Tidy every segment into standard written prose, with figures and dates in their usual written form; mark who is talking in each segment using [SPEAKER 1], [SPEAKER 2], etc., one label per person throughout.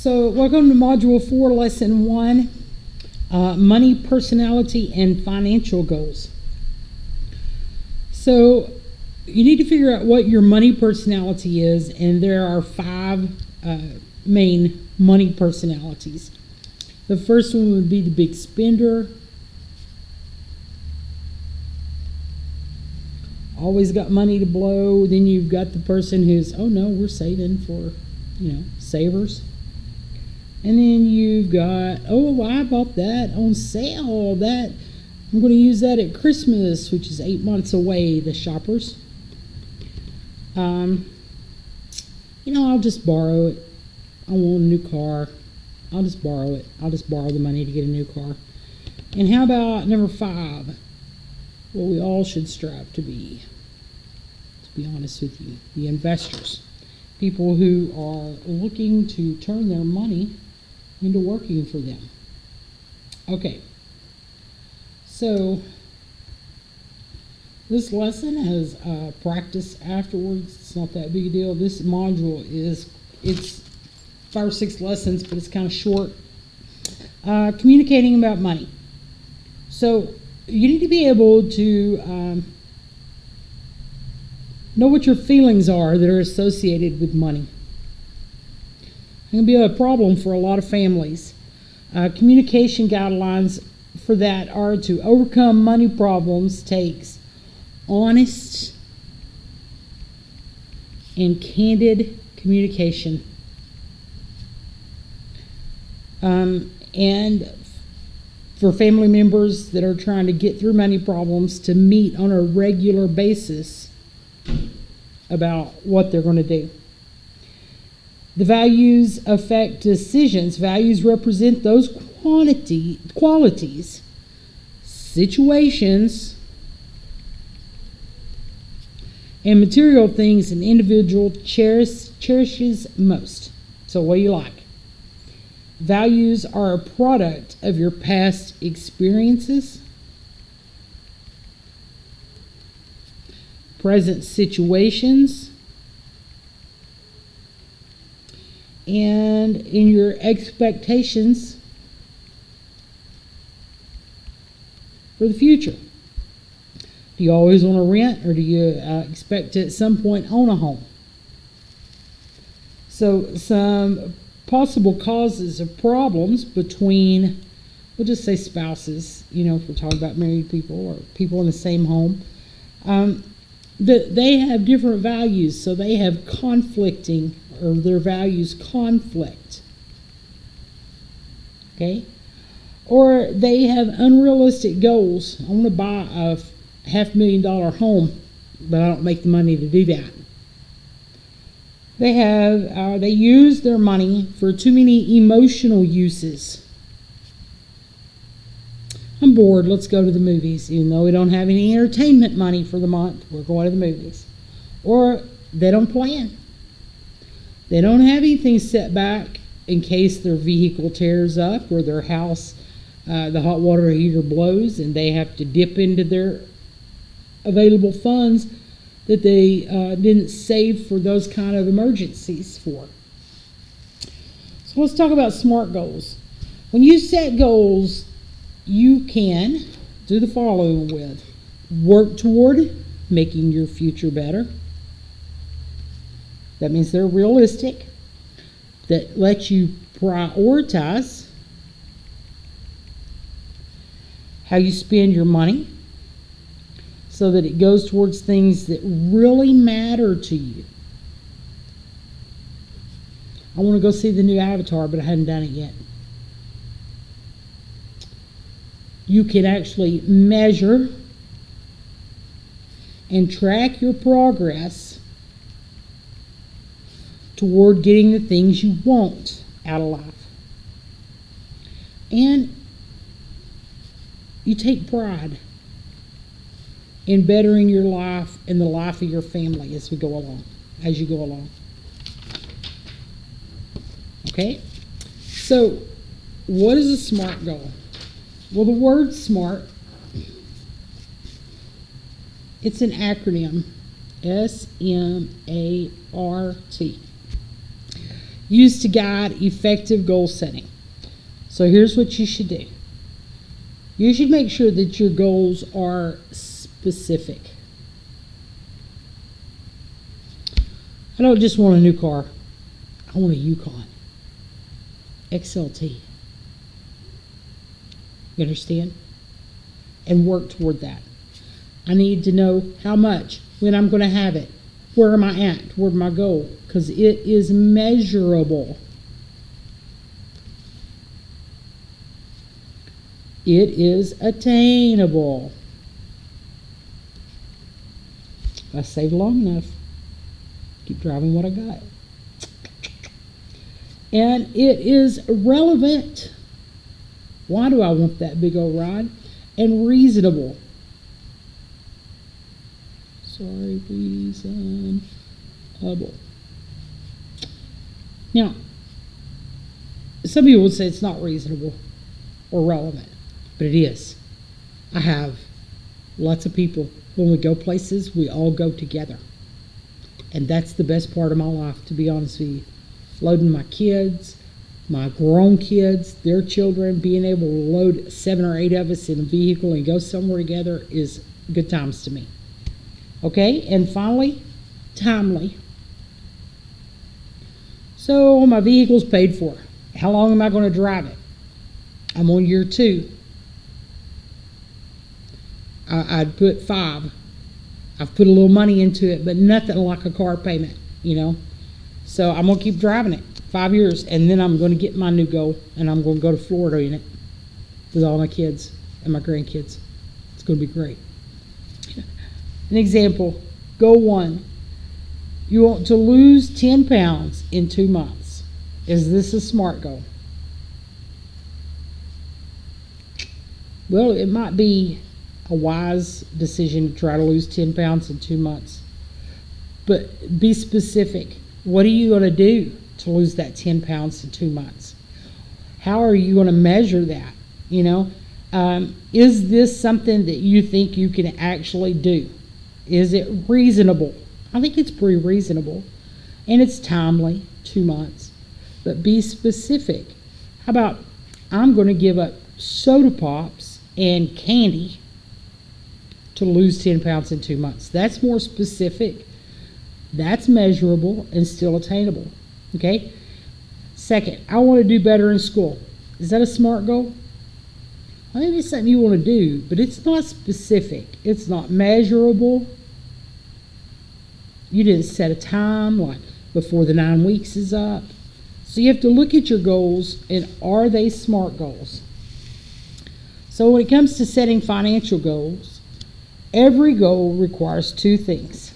[SPEAKER 1] So welcome to Module 4, Lesson 1, Money, Personality, and Financial Goals. So you need to figure out what your money personality is, and there are 5 main money personalities. The first one would be the big spender. Always got money to blow. Then you've got the person who's, oh no, we're saving for, savers. And then you've got, oh, I bought that on sale. That I'm going to use that at Christmas, which is 8 months away, the shoppers. I'll just borrow it. I want a new car. I'll just borrow it. I'll just borrow the money to get a new car. And how about number 5? What we all should strive to be honest with you, the investors. People who are looking to turn their money into working for them. Okay, so this lesson has practice afterwards. It's not that big a deal. This module it's 5 or 6 lessons, but it's kind of short. Communicating about money. So you need to be able to know what your feelings are that are associated with money. It can be a problem for a lot of families. Communication guidelines for that are to overcome money problems takes honest and candid communication. And for family members that are trying to get through money problems to meet on a regular basis about what they're going to do. The values affect decisions. Values represent those qualities, situations, and material things an individual cherishes most. So what do you like? Values are a product of your past experiences, present situations, and in your expectations for the future. Do you always want to rent, or do you expect to at some point own a home? So some possible causes of problems between, we'll just say spouses, if we're talking about married people or people in the same home, they have different values, so they have conflicting, or their values conflict. Okay? Or they have unrealistic goals. I want to buy a $500,000 home, but I don't make the money to do that. They use their money for too many emotional uses. I'm bored, let's go to the movies. Even though we don't have any entertainment money for the month, we're going to the movies. Or they don't plan. They don't have anything set back in case their vehicle tears up or their house, the hot water heater blows and they have to dip into their available funds that they didn't save for those kind of emergencies for. So let's talk about SMART goals. When you set goals, you can do the following with: work toward making your future better. That means they're realistic. That lets you prioritize how you spend your money so that it goes towards things that really matter to you. I want to go see the new Avatar, but I hadn't done it yet. You can actually measure and track your progress toward getting the things you want out of life. And you take pride in bettering your life and the life of your family as you go along. Okay? So, what is a SMART goal? Well, the word SMART, it's an acronym, SMART. used to guide effective goal setting. So here's what you should do. You should make sure that your goals are specific. I don't just want a new car. I want a Yukon XLT. You understand? And work toward that. I need to know how much, when I'm going to have it, where am I at toward my goal, because it is measurable. It is attainable. If I save long enough, keep driving what I got. And it is relevant. Why do I want that big old ride? And reasonable. Sorry, reasonable. Now, some people would say it's not reasonable or relevant, but it is. I have lots of people, when we go places, we all go together. And that's the best part of my life, to be honest with you. Loading my kids, my grown kids, their children, being able to load 7 or 8 of us in a vehicle and go somewhere together is good times to me. Okay, and finally, timely. So my vehicle's paid for. How long am I going to drive it? I'm on year 2. I'd put 5. I've put a little money into it, but nothing like a car payment, you know. So I'm going to keep driving it 5 years, and then I'm going to get my new goal, and I'm going to go to Florida in it with all my kids and my grandkids. It's going to be great. An example, goal 1. You want to lose 10 pounds in 2 months. Is this a SMART goal? Well, it might be a wise decision to try to lose 10 pounds in 2 months. But be specific. What are you going to do to lose that 10 pounds in 2 months? How are you going to measure that? You know, is this something that you think you can actually do? Is it reasonable? I think it's pretty reasonable. And it's timely, 2 months. But be specific. How about, I'm going to give up soda pops and candy to lose 10 pounds in 2 months. That's more specific. That's measurable and still attainable. Okay? Second, I want to do better in school. Is that a SMART goal? Well, maybe it's something you want to do, but it's not specific. It's not measurable. You didn't set a time, like before the 9 weeks is up. So you have to look at your goals, and are they SMART goals? So when it comes to setting financial goals, every goal requires 2 things.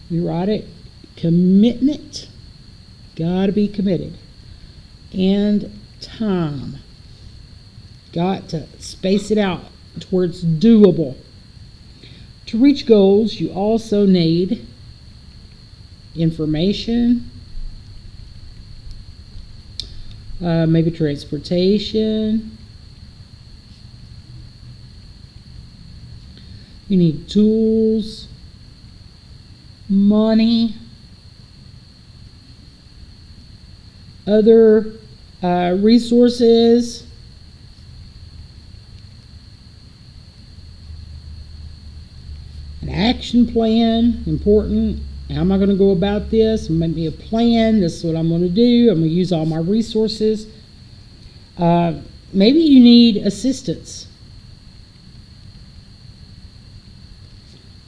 [SPEAKER 1] You write it. Commitment. Got to be committed. And time. Got to space it out to where it's doable. To reach goals, you also need information, maybe transportation. You need tools, money, other resources, an action plan, important. How am I going to go about this? Maybe a plan. This is what I'm going to do. I'm going to use all my resources. Maybe you need assistance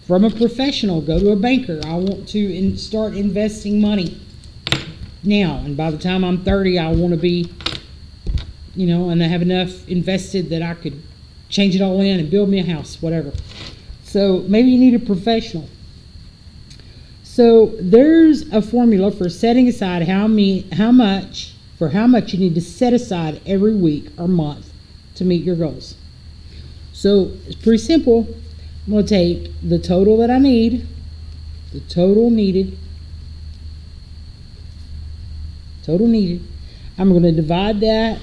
[SPEAKER 1] from a professional. Go to a banker. I want to start investing money now, and by the time I'm 30, I want to be, and I have enough invested that I could change it all in and build me a house, whatever. So maybe you need a professional. So there's a formula for setting aside how much you need to set aside every week or month to meet your goals. So it's pretty simple. I'm going to take the total that I need, the total needed. I'm going to divide that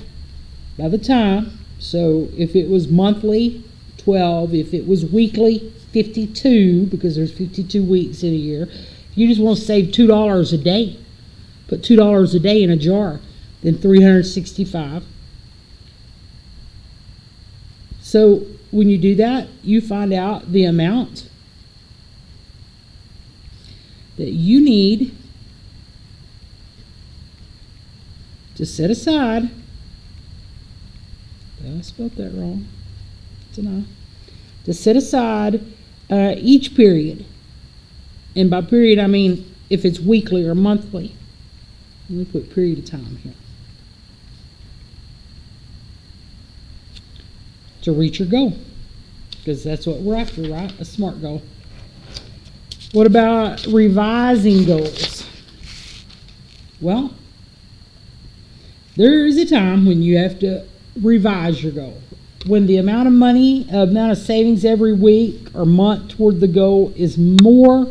[SPEAKER 1] by the time. So if it was monthly, 12. If it was weekly, 52, because there's 52 weeks in a year. If you just want to save $2 a day, put $2 a day in a jar, then 365. So when you do that, you find out the amount that you need to set aside. I spelled that wrong. It's an I. To set aside each period. And by period, I mean if it's weekly or monthly. Let me put period of time here. To reach your goal. Because that's what we're after, right? A SMART goal. What about revising goals? Well, there is a time when you have to revise your goal. When the amount of money, amount of savings every week or month toward the goal is more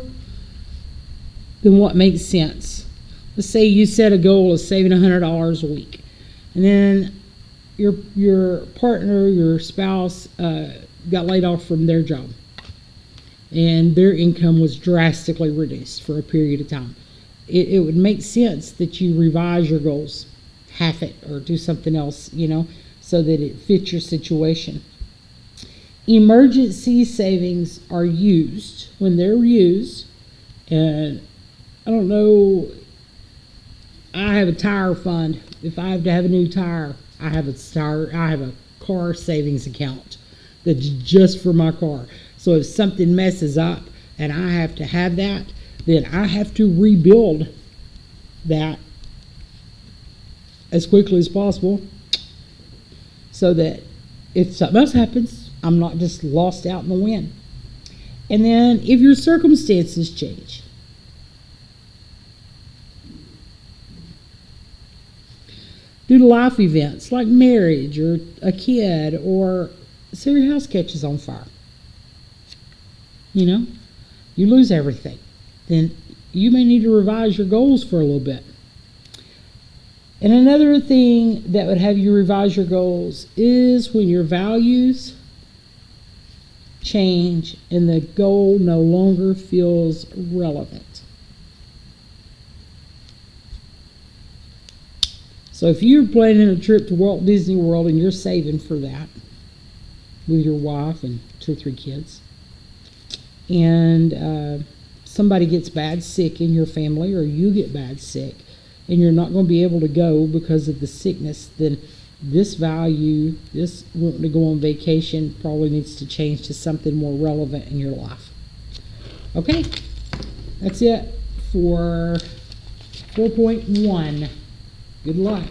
[SPEAKER 1] than what makes sense. Let's say you set a goal of saving $100 a week, and then your partner, your spouse, got laid off from their job, and their income was drastically reduced for a period of time. It would make sense that you revise your goals, half it, or do something else, so that it fits your situation. Emergency savings are used. When they're used, and I don't know, I have a tire fund. If I have to have a new tire, I have a car savings account that's just for my car. So if something messes up and I have to have that, then I have to rebuild that as quickly as possible, so that if something else happens, I'm not just lost out in the wind. And then if your circumstances change, due to life events like marriage or a kid, or say your house catches on fire, you lose everything, then you may need to revise your goals for a little bit. And another thing that would have you revise your goals is when your values change and the goal no longer feels relevant. So if you're planning a trip to Walt Disney World and you're saving for that with your wife and 2 or 3 kids, and somebody gets bad sick in your family, or you get bad sick, and you're not going to be able to go because of the sickness, then this value, this wanting to go on vacation, probably needs to change to something more relevant in your life. Okay, that's it for 4.1. Good luck.